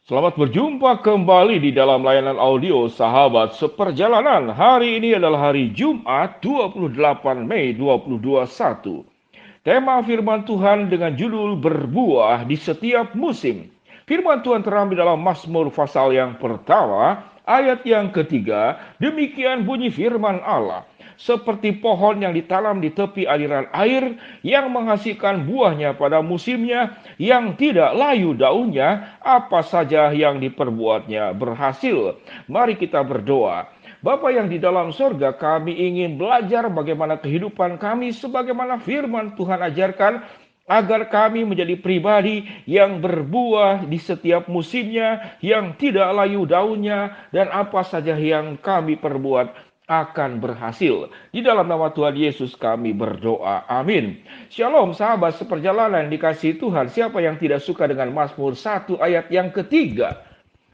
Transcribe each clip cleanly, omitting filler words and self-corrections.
Selamat berjumpa kembali di dalam layanan audio Sahabat Seperjalanan. Hari ini adalah hari Jumat 28 Mei 2021. Tema firman Tuhan dengan judul berbuah di setiap musim. Firman Tuhan terambil dalam Mazmur pasal yang pertama, ayat yang ketiga. Demikian bunyi firman Allah. Seperti pohon yang ditanam di tepi aliran air, yang menghasilkan buahnya pada musimnya, yang tidak layu daunnya, apa saja yang diperbuatnya berhasil. Mari kita berdoa. Bapa yang di dalam sorga, kami ingin belajar bagaimana kehidupan kami sebagaimana firman Tuhan ajarkan, agar kami menjadi pribadi yang berbuah di setiap musimnya, yang tidak layu daunnya, dan apa saja yang kami perbuat akan berhasil. Di dalam nama Tuhan Yesus kami berdoa. Amin. Shalom sahabat seperjalanan dikasihi Tuhan. Siapa yang tidak suka dengan Mazmur 1 ayat yang ketiga?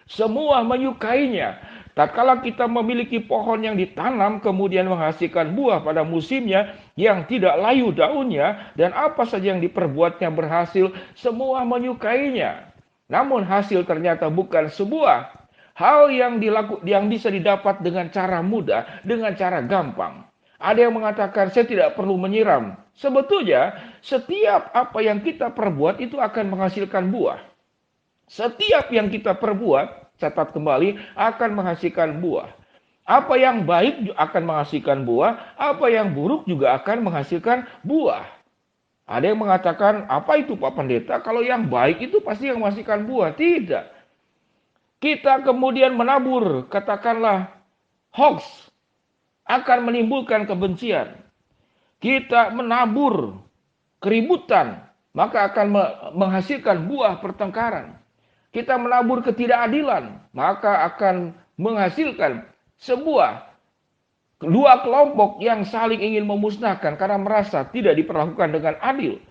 Semua menyukainya. Tatkala kita memiliki pohon yang ditanam kemudian menghasilkan buah pada musimnya, yang tidak layu daunnya, dan apa saja yang diperbuatnya berhasil, semua menyukainya. Namun hasil ternyata bukan sebuah hal yang bisa didapat dengan cara mudah, dengan cara gampang. Ada yang mengatakan saya tidak perlu menyiram. Sebetulnya setiap apa yang kita perbuat itu akan menghasilkan buah. Setiap yang kita perbuat, catat kembali, akan menghasilkan buah. Apa yang baik akan menghasilkan buah, apa yang buruk juga akan menghasilkan buah. Ada yang mengatakan, apa itu Pak Pendeta? Kalau yang baik itu pasti yang menghasilkan buah. Tidak. Kita kemudian menabur, katakanlah hoax, akan menimbulkan kebencian. Kita menabur keributan, maka akan menghasilkan buah pertengkaran. Kita menabur ketidakadilan, maka akan menghasilkan dua kelompok yang saling ingin memusnahkan karena merasa tidak diperlakukan dengan adil.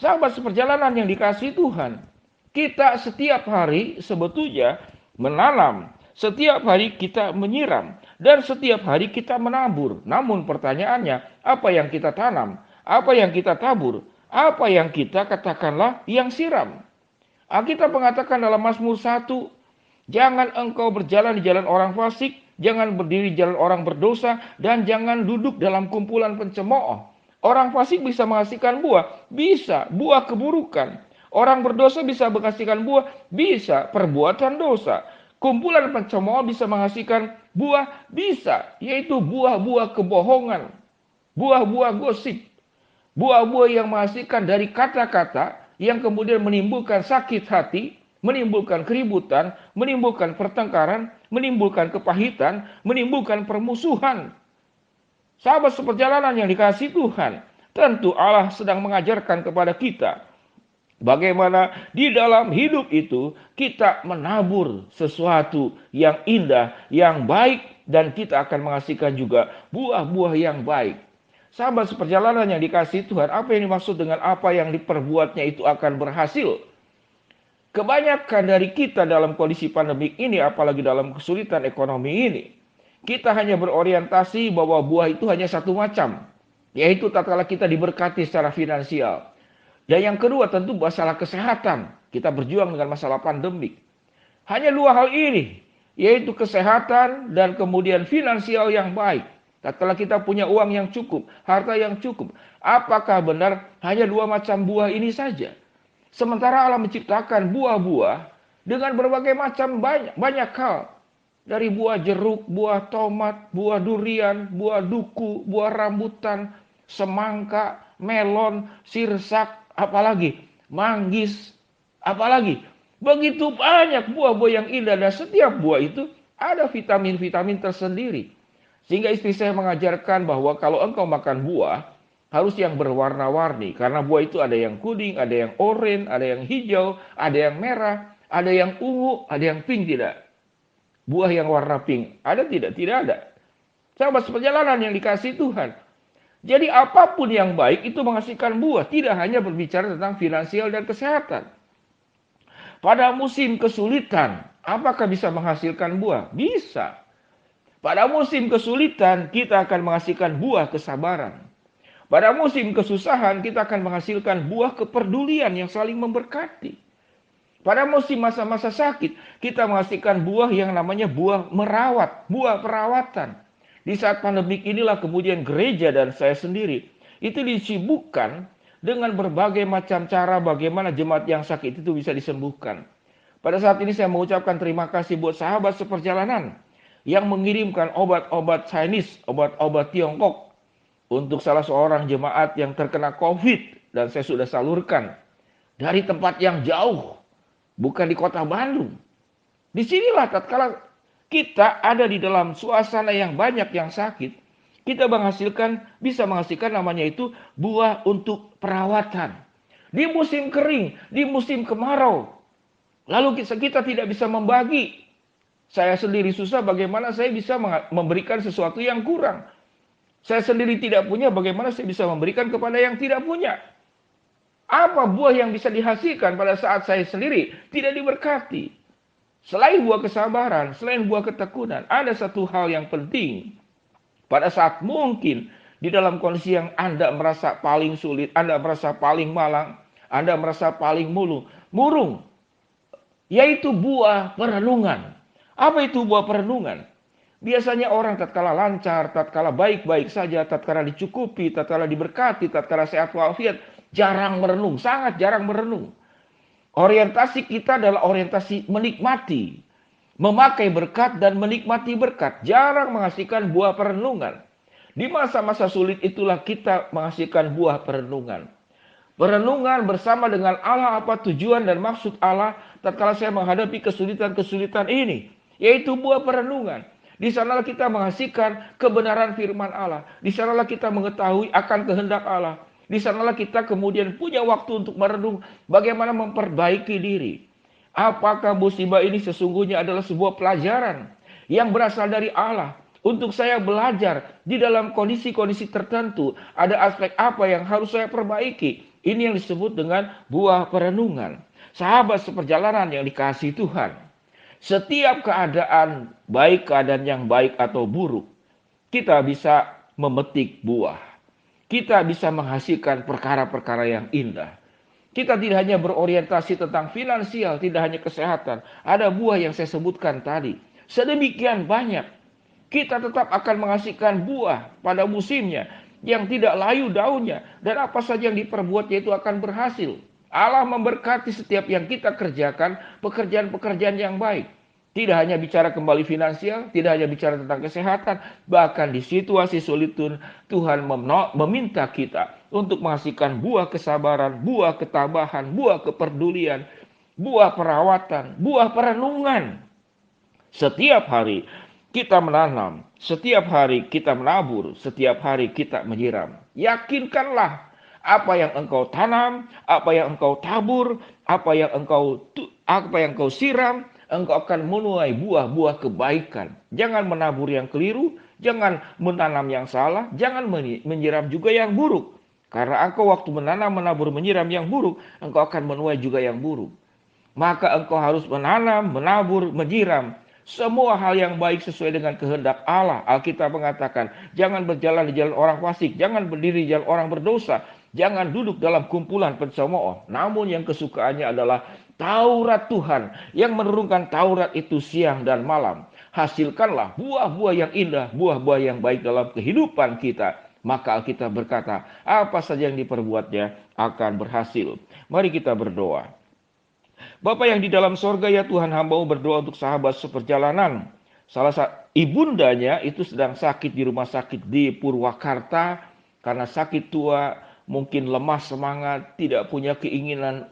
Sahabat seperjalanan yang dikasihi Tuhan, kita setiap hari sebetulnya menanam, setiap hari kita menyiram, dan setiap hari kita menabur. Namun pertanyaannya, apa yang kita tanam? Apa yang kita tabur? Apa yang kita katakanlah yang siram? Alkitab mengatakan dalam Mazmur 1, jangan engkau berjalan di jalan orang fasik, jangan berdiri di jalan orang berdosa, dan jangan duduk dalam kumpulan pencemooh. Orang fasik bisa menghasilkan buah, bisa buah keburukan. Orang berdosa bisa menghasilkan buah, bisa perbuatan dosa. Kumpulan pencemooh bisa menghasilkan buah, bisa, yaitu buah-buah kebohongan, buah-buah gosip, buah-buah yang menghasilkan dari kata-kata yang kemudian menimbulkan sakit hati, menimbulkan keributan, menimbulkan pertengkaran, menimbulkan kepahitan, menimbulkan permusuhan. Sahabat seperjalanan yang dikasihi Tuhan, tentu Allah sedang mengajarkan kepada kita bagaimana di dalam hidup itu kita menabur sesuatu yang indah, yang baik, dan kita akan menghasilkan juga buah-buah yang baik. Sahabat seperjalanan yang dikasihi Tuhan, apa yang dimaksud dengan apa yang diperbuatnya itu akan berhasil? Kebanyakan dari kita dalam kondisi pandemik ini, apalagi dalam kesulitan ekonomi ini, kita hanya berorientasi bahwa buah itu hanya satu macam, yaitu tatkala kita diberkati secara finansial. Dan yang kedua tentu masalah kesehatan. Kita berjuang dengan masalah pandemik. Hanya dua hal ini, yaitu kesehatan dan kemudian finansial yang baik. Tatkala kita punya uang yang cukup, harta yang cukup, apakah benar hanya dua macam buah ini saja? Sementara Allah menciptakan buah-buah dengan berbagai macam banyak hal. Dari buah jeruk, buah tomat, buah durian, buah duku, buah rambutan, semangka, melon, sirsak, apalagi manggis, apalagi begitu banyak buah-buah yang indah, dan setiap buah itu ada vitamin-vitamin tersendiri. Sehingga istri saya mengajarkan bahwa kalau engkau makan buah, harus yang berwarna-warni. Karena buah itu ada yang kuning, ada yang oranye, ada yang hijau, ada yang merah, ada yang ungu, ada yang pink tidak. Buah yang warna pink, ada tidak? Tidak ada. Sahabat seperjalanan yang dikasihi Tuhan. Jadi apapun yang baik itu menghasilkan buah. Tidak hanya berbicara tentang finansial dan kesehatan. Pada musim kesulitan, apakah bisa menghasilkan buah? Bisa. Pada musim kesulitan, kita akan menghasilkan buah kesabaran. Pada musim kesusahan, kita akan menghasilkan buah kepedulian yang saling memberkati. Pada musim masa-masa sakit, kita menghasilkan buah yang namanya buah merawat, buah perawatan. Di saat pandemik inilah kemudian gereja dan saya sendiri itu disibukkan dengan berbagai macam cara bagaimana jemaat yang sakit itu bisa disembuhkan. Pada saat ini saya mengucapkan terima kasih buat sahabat seperjalanan yang mengirimkan obat-obat Chinese, obat-obat Tiongkok untuk salah seorang jemaat yang terkena COVID dan saya sudah salurkan dari tempat yang jauh, bukan di kota Bandung. Disinilah tatkala kita ada di dalam suasana yang banyak yang sakit, kita bisa menghasilkan namanya itu buah untuk perawatan. Di musim kering, di musim kemarau, lalu kita tidak bisa membagi. Saya sendiri susah, bagaimana saya bisa memberikan sesuatu yang kurang. Saya sendiri tidak punya, bagaimana saya bisa memberikan kepada yang tidak punya. Apa buah yang bisa dihasilkan pada saat saya sendiri tidak diberkati? Selain buah kesabaran, selain buah ketekunan, ada satu hal yang penting. Pada saat mungkin di dalam kondisi yang Anda merasa paling sulit, Anda merasa paling malang, Anda merasa paling murung, yaitu buah perenungan. Apa itu buah perenungan? Biasanya orang tatkala lancar, tatkala baik-baik saja, tatkala dicukupi, tatkala diberkati, tatkala sehat walafiat, jarang merenung, sangat jarang merenung. Orientasi kita adalah orientasi menikmati, memakai berkat dan menikmati berkat, jarang menghasilkan buah perenungan. Di masa-masa sulit itulah kita menghasilkan buah perenungan. Perenungan bersama dengan Allah, apa tujuan dan maksud Allah tatkala saya menghadapi kesulitan-kesulitan ini, yaitu buah perenungan. Di sanalah kita menghasilkan kebenaran firman Allah. Di sanalah kita mengetahui akan kehendak Allah. Di sanalah kita kemudian punya waktu untuk merenung bagaimana memperbaiki diri. Apakah musibah ini sesungguhnya adalah sebuah pelajaran yang berasal dari Allah. Untuk saya belajar di dalam kondisi-kondisi tertentu, ada aspek apa yang harus saya perbaiki. Ini yang disebut dengan buah perenungan. Sahabat seperjalanan yang dikasihi Tuhan. Setiap keadaan, baik keadaan yang baik atau buruk, kita bisa memetik buah. Kita bisa menghasilkan perkara-perkara yang indah. Kita tidak hanya berorientasi tentang finansial, tidak hanya kesehatan. Ada buah yang saya sebutkan tadi. Sedemikian banyak. Kita tetap akan menghasilkan buah pada musimnya yang tidak layu daunnya. Dan apa saja yang diperbuatnya itu akan berhasil. Allah memberkati setiap yang kita kerjakan, pekerjaan-pekerjaan yang baik. Tidak hanya bicara kembali finansial, tidak hanya bicara tentang kesehatan, bahkan di situasi sulit pun Tuhan meminta kita untuk menghasilkan buah kesabaran, buah ketabahan, buah kepedulian, buah perawatan, buah perenungan. Setiap hari kita menanam, setiap hari kita menabur, setiap hari kita menyiram. Yakinkanlah apa yang engkau tanam, apa yang engkau tabur, apa yang engkau siram, engkau akan menuai buah-buah kebaikan. Jangan menabur yang keliru, jangan menanam yang salah, jangan menyiram juga yang buruk. Karena engkau waktu menanam, menabur, menyiram yang buruk, engkau akan menuai juga yang buruk. Maka engkau harus menanam, menabur, menyiram semua hal yang baik sesuai dengan kehendak Allah. Alkitab mengatakan, jangan berjalan di jalan orang fasik, jangan berdiri di jalan orang berdosa, jangan duduk dalam kumpulan pencemooh. Namun yang kesukaannya adalah Taurat Tuhan, yang menurunkan Taurat itu siang dan malam. Hasilkanlah buah-buah yang indah, buah-buah yang baik dalam kehidupan kita. Maka Alkitab berkata, apa saja yang diperbuatnya akan berhasil. Mari kita berdoa. Bapa yang di dalam sorga, ya Tuhan, hamba-Mu berdoa untuk sahabat seperjalanan. Salah satu ibundanya itu sedang sakit di rumah sakit di Purwakarta. Karena sakit tua, mungkin lemah semangat, tidak punya keinginan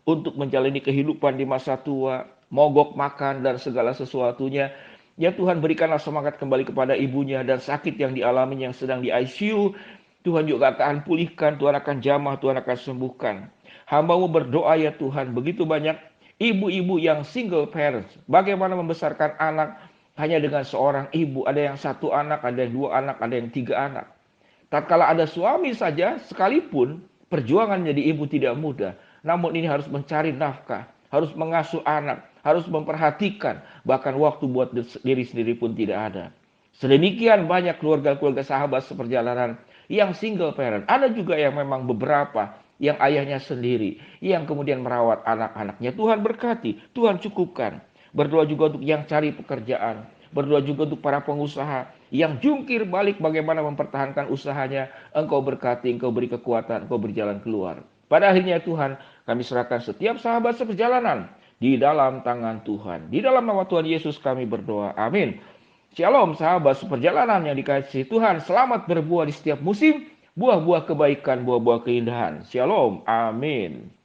untuk menjalani kehidupan di masa tua, mogok makan dan segala sesuatunya. Ya Tuhan, berikanlah semangat kembali kepada ibunya, dan sakit yang dialami yang sedang di ICU, Tuhan juga akan pulihkan, Tuhan akan jamah, Tuhan akan sembuhkan. Hamba-Mu berdoa ya Tuhan, begitu banyak ibu-ibu yang single parents, bagaimana membesarkan anak hanya dengan seorang ibu, ada yang satu anak, ada yang dua anak, ada yang tiga anak. Tatkala ada suami saja, sekalipun perjuangan jadi ibu tidak mudah. Namun ini harus mencari nafkah, harus mengasuh anak, harus memperhatikan, bahkan waktu buat diri sendiri pun tidak ada. Sedemikian banyak keluarga-keluarga sahabat seperjalanan yang single parent. Ada juga yang memang beberapa yang ayahnya sendiri, yang kemudian merawat anak-anaknya. Tuhan berkati, Tuhan cukupkan. Berdoa juga untuk yang cari pekerjaan, berdoa juga untuk para pengusaha yang jungkir balik bagaimana mempertahankan usahanya. Engkau berkati, Engkau beri kekuatan, Engkau berjalan keluar. Pada akhirnya Tuhan, kami serahkan setiap sahabat seperjalanan di dalam tangan Tuhan. Di dalam nama Tuhan Yesus kami berdoa. Amin. Shalom sahabat seperjalanan yang dikasihi Tuhan. Selamat berbuah di setiap musim. Buah-buah kebaikan, buah-buah keindahan. Shalom. Amin.